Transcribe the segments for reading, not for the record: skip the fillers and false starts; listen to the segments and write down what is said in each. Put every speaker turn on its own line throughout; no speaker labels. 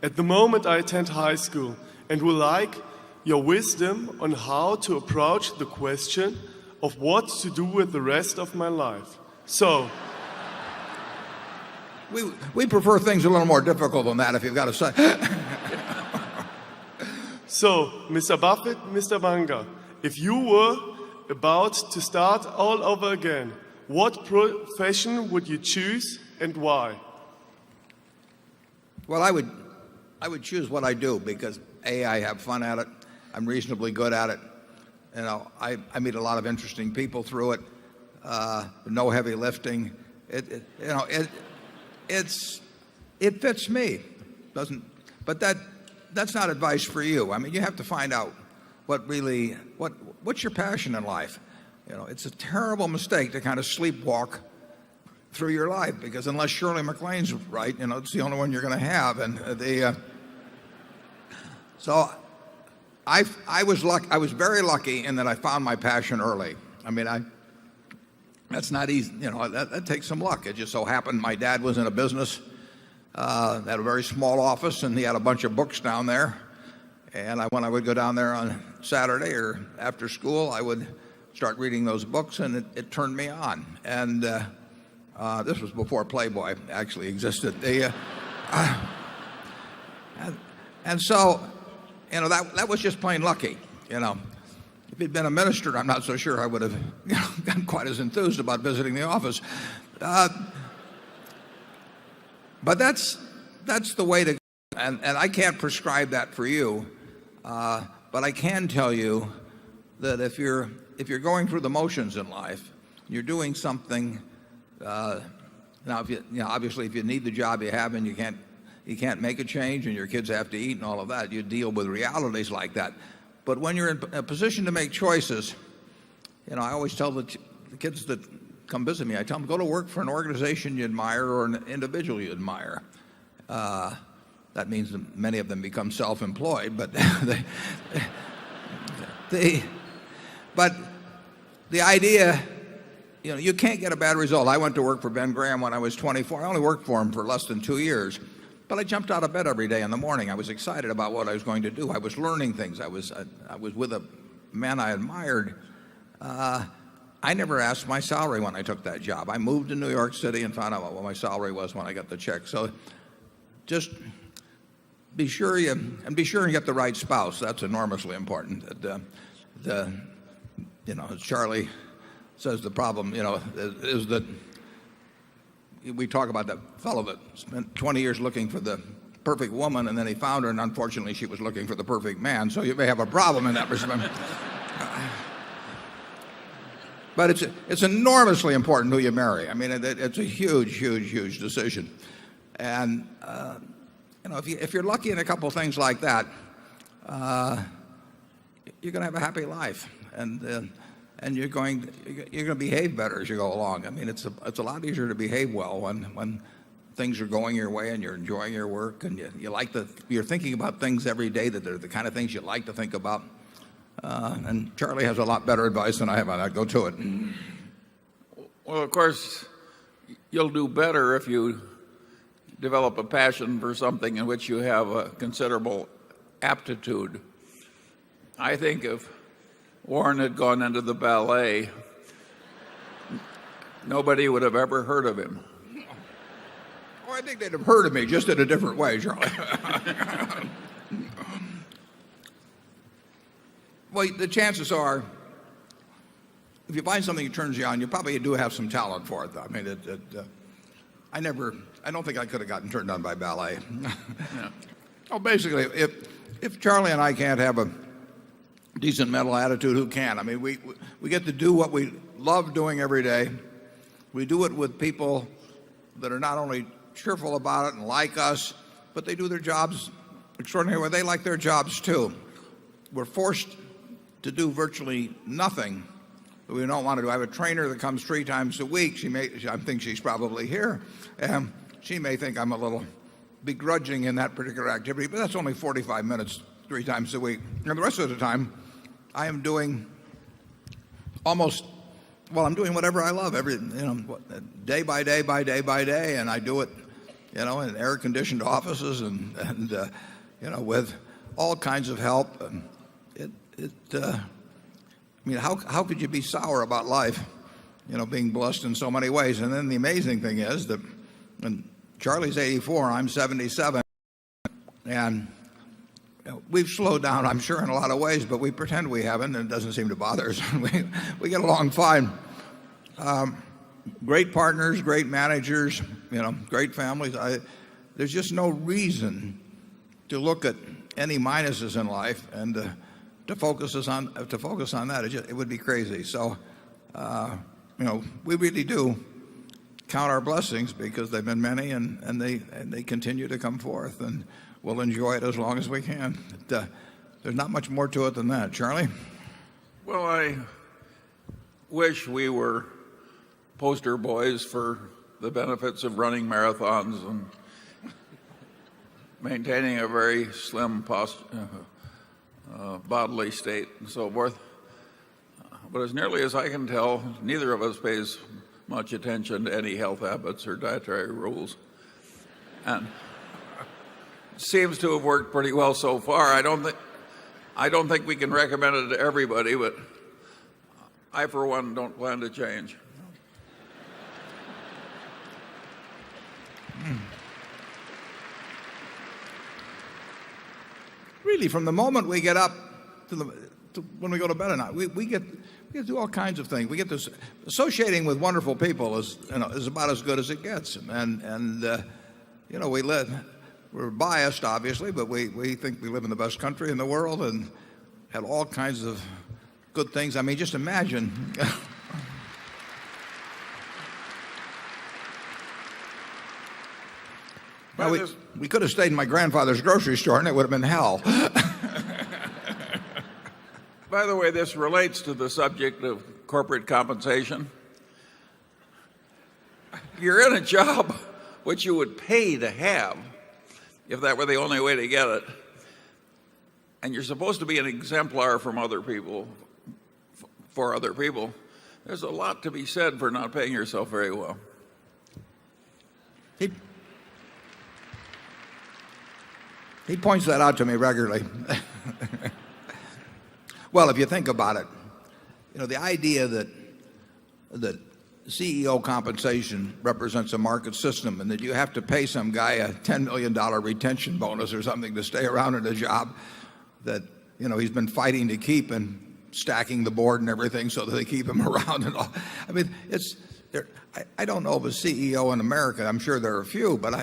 At the moment, I attend high school and would like your wisdom on how to approach the question of what to do with the rest of my life. So,
we prefer things a little more difficult than that, if you've got to say.
so, Mr. Buffett, Mr. Munger, if you were about to start all over again, what profession would you choose and why?
Well, I would choose what I do because A, I have fun at it. I'm reasonably good at it. You know, I meet a lot of interesting people through it. No heavy lifting. It fits me. But that's not advice for you. I mean, you have to find out what's your passion in life. You know, it's a terrible mistake to kind of sleepwalk through your life because unless Shirley MacLaine's right, you know, it's the only one you're going to have. And so I was very lucky in that I found my passion early. I mean, that's not easy, you know, that takes some luck. It just so happened my dad was in a business, had a very small office, and he had a bunch of books down there. And when I would go down there on Saturday or after school, I would start reading those books, and it turned me on. And this was before Playboy actually existed. And so, you know, that was just plain lucky, you know. If he'd been a minister, I'm not so sure I would have, you know, gotten quite as enthused about visiting the office. But that's the way to go. And I can't prescribe that for you. But I can tell you that if you're going through the motions in life, you're doing something. Now, obviously, if you need the job you have and you can't make a change, and your kids have to eat and all of that, you deal with realities like that. But when you're in a position to make choices, you know, I always tell the kids that come visit me, I tell them, go to work for an organization you admire or an individual you admire. That means that many of them become self-employed, but but the idea, you know, you can't get a bad result. I went to work for Ben Graham when I was 24. I only worked for him for less than 2 years. But I jumped out of bed every day in the morning. I was excited about what I was going to do. I was learning things. I was with a man I admired. I never asked my salary when I took that job. I moved to New York City and found out what my salary was when I got the check. So just be sure you get the right spouse. That's enormously important. You know, as Charlie says, the problem, you know, is that we talk about that fellow that spent 20 years looking for the perfect woman, and then he found her, and unfortunately she was looking for the perfect man. So you may have a problem in that respect. But it's enormously important who you marry. I mean, it's a huge decision. And you know, if you're lucky in a couple of things like that, you're going to have a happy life, and you're going to behave better as you go along. I mean, it's a lot easier to behave well when things are going your way and you're enjoying your work and you're thinking about things every day that are the kind of things you like to think about. And Charlie has a lot better advice than I have on that. Go to it.
Well, of course, you'll do better if you develop a passion for something in which you have a considerable aptitude. I think if Warren had gone into the ballet, nobody would have ever heard of him.
Oh, I think they'd have heard of me, just in a different way, Charlie. Well, the chances are, if you find something that turns you on, you probably do have some talent for it, though. I mean, I don't think I could have gotten turned on by ballet.
Yeah.
Oh, basically, if Charlie and I can't have a decent mental attitude, who can? I mean, we get to do what we love doing every day. We do it with people that are not only cheerful about it and like us, but they do their jobs extraordinarily well. They like their jobs too. We're forced to do virtually nothing that we don't want to do. I have a trainer that comes 3 times a week. I think she's probably here. She may think I'm a little begrudging in that particular activity, but that's only 45 minutes 3 times a week. And the rest of the time, I am doing I'm doing whatever I love day by day, and I do it in air-conditioned offices and with all kinds of help. And I mean, how could you be sour about life, being blessed in so many ways? And then the amazing thing is that when Charlie's 84, I'm 77, and we've slowed down, I'm sure, in a lot of ways, but we pretend we haven't, and it doesn't seem to bother us. We get along fine. Great partners, great managers, great families. There's just no reason to look at any minuses in life and to focus on that. It would be crazy. So, we really do count our blessings because they've been many, and they continue to come forth, and we'll enjoy it as long as we can. There's not much more to it than that. Charlie?
Well, I wish we were poster boys for the benefits of running marathons and maintaining a very slim bodily state and so forth. But as nearly as I can tell, neither of us pays much attention to any health habits or dietary rules. And it seems to have worked pretty well so far. I don't think we can recommend it to everybody, but I, for one, don't plan to change.
Really, from the moment we get up to when we go to bed at night, we get to do all kinds of things. We get this associating with wonderful people is about as good as it gets. And we're biased, obviously, but we think we live in the best country in the world and had all kinds of good things. I mean, just imagine. Well, we could have stayed in my grandfather's grocery store and it would have been hell.
By the way, this relates to the subject of corporate compensation. You're in a job which you would pay to have if that were the only way to get it. And you're supposed to be an exemplar from other people, for other people. There's a lot to be said for not paying yourself very well.
He points that out to me regularly. Well, if you think about it, the idea that CEO compensation represents a market system and that you have to pay some guy a $10 million retention bonus or something to stay around in a job that he's been fighting to keep and stacking the board and everything so that they keep him around and all. I mean, I don't know of a CEO in America. I'm sure there are a few, but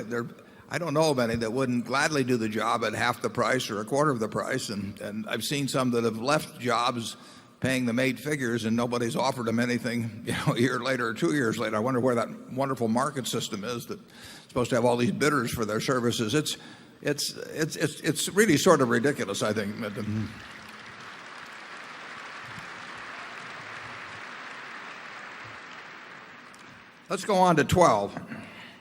I don't know of any that wouldn't gladly do the job at half the price or a quarter of the price. And I've seen some that have left jobs paying them 8 figures and nobody's offered them anything, a year later or 2 years later. I wonder where that wonderful market system is that's supposed to have all these bidders for their services. It's really sort of ridiculous, I think. Let's go on to 12.